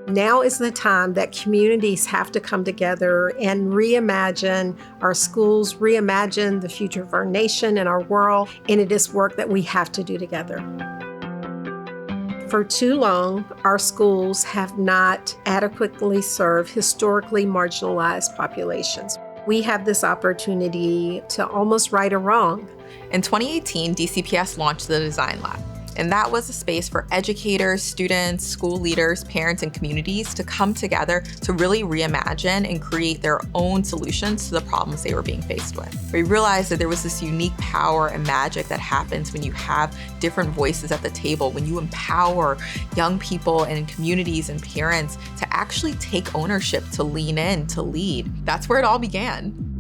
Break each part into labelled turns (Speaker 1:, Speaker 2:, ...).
Speaker 1: Now is the time that communities have to come together and reimagine our schools, reimagine the future of our nation and our world, and it is work that we have to do together. For too long, our schools have not adequately served historically marginalized populations. We have this opportunity to almost right a wrong.
Speaker 2: In 2018, DCPS launched the Design Lab. And that was a space for educators, students, school leaders, parents, and communities to come together to really reimagine and create their own solutions to the problems they were being faced with. We realized that there was this unique power and magic that happens when you have different voices at the table, when you empower young people and communities and parents to actually take ownership, to lean in, to lead. That's where it all began.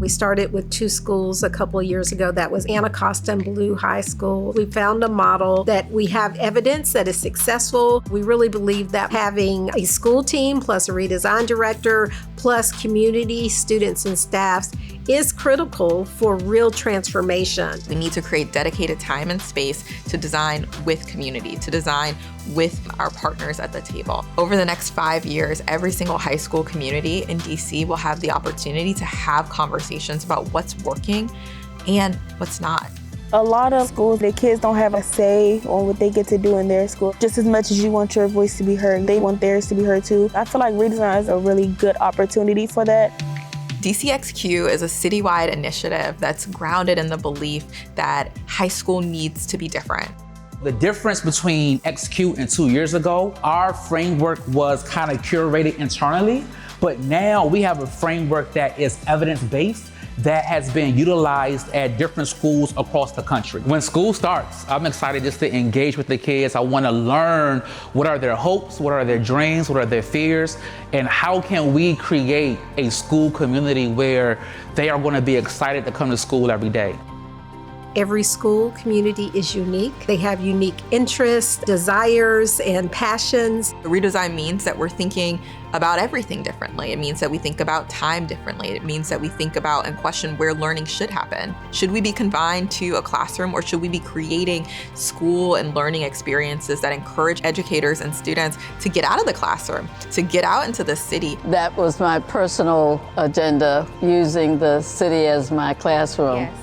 Speaker 1: We started with 2 schools a couple of years ago. That was Anacostia and Blue High School. We found a model that we have evidence that is successful. We really believe that having a school team plus a redesign director plus community, students, and staffs is critical for real transformation.
Speaker 2: We need to create dedicated time and space to design with community, to design with our partners at the table. Over the next 5 years, every single high school community in DC will have the opportunity to have conversations about what's working and what's not.
Speaker 3: A lot of schools, the kids don't have a say on what they get to do in their school. Just as much as you want your voice to be heard, they want theirs to be heard too. I feel like Redesign is a really good opportunity for that.
Speaker 2: DCXQ is a citywide initiative that's grounded in the belief that high school needs to be different.
Speaker 4: The difference between XQ and 2 years ago, our framework was kind of curated internally, but now we have a framework that is evidence-based that has been utilized at different schools across the country. When school starts, I'm excited just to engage with the kids. I want to learn what are their hopes, what are their dreams, what are their fears, and how can we create a school community where they are going to be excited to come to school every day.
Speaker 1: Every school community is unique. They have unique interests, desires, and passions.
Speaker 2: The redesign means that we're thinking about everything differently. It means that we think about time differently. It means that we think about and question where learning should happen. Should we be confined to a classroom, or should we be creating school and learning experiences that encourage educators and students to get out of the classroom, to get out into the city?
Speaker 5: That was my personal agenda, using the city as my classroom.
Speaker 6: Yes.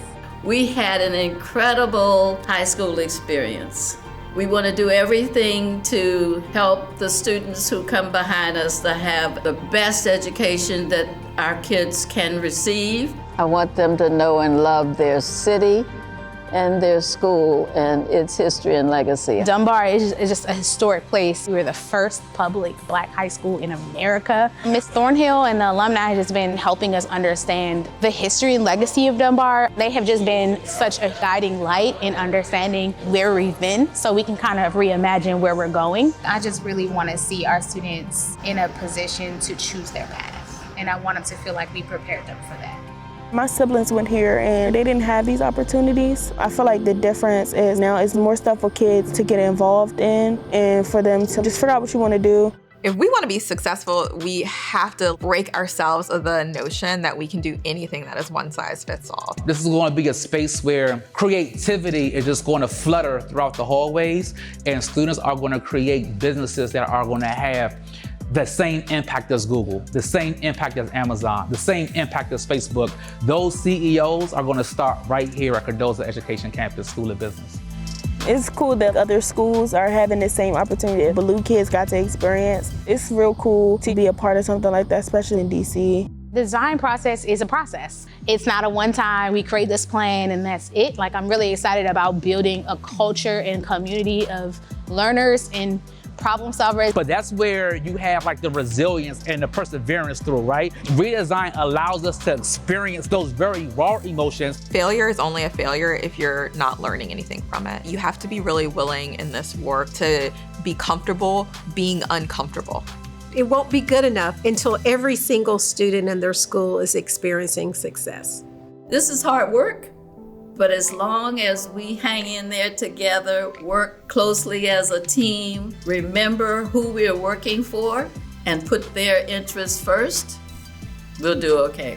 Speaker 6: We had an incredible high school experience. We want to do everything to help the students who come behind us to have the best education that our kids can receive.
Speaker 5: I want them to know and love their city and their school and its history and legacy.
Speaker 7: Dunbar is just a historic place. We were the first public Black high school in America. Ms. Thornhill and the alumni have just been helping us understand the history and legacy of Dunbar. They have just been such a guiding light in understanding where we've been, so we can kind of reimagine where we're going.
Speaker 8: I just really want to see our students in a position to choose their path, and I want them to feel like we prepared them for that.
Speaker 3: My siblings went here and they didn't have these opportunities. I feel like the difference is now it's more stuff for kids to get involved in and for them to just figure out what you want to do.
Speaker 2: If we want to be successful, we have to break ourselves of the notion that we can do anything that is one size fits all.
Speaker 4: This is going to be a space where creativity is just going to flutter throughout the hallways, and students are going to create businesses that are going to have the same impact as Google, the same impact as Amazon, the same impact as Facebook. Those CEOs are going to start right here at Cardozo Education Campus School of Business.
Speaker 3: It's cool that other schools are having the same opportunity Blue kids got to experience. It's real cool to be a part of something like that, especially in DC.
Speaker 7: The design process is a process. It's not a one-time, we create this plan and that's it. Like, I'm really excited about building a culture and community of learners and problem solvers.
Speaker 4: But that's where you have like the resilience and the perseverance through, right? Redesign allows us to experience those very raw emotions.
Speaker 2: Failure is only a failure if you're not learning anything from it. You have to be really willing in this work to be comfortable being uncomfortable.
Speaker 1: It won't be good enough until every single student in their school is experiencing success.
Speaker 6: This is hard work, but as long as we hang in there together, work closely as a team, remember who we are working for, and put their interests first, we'll do okay.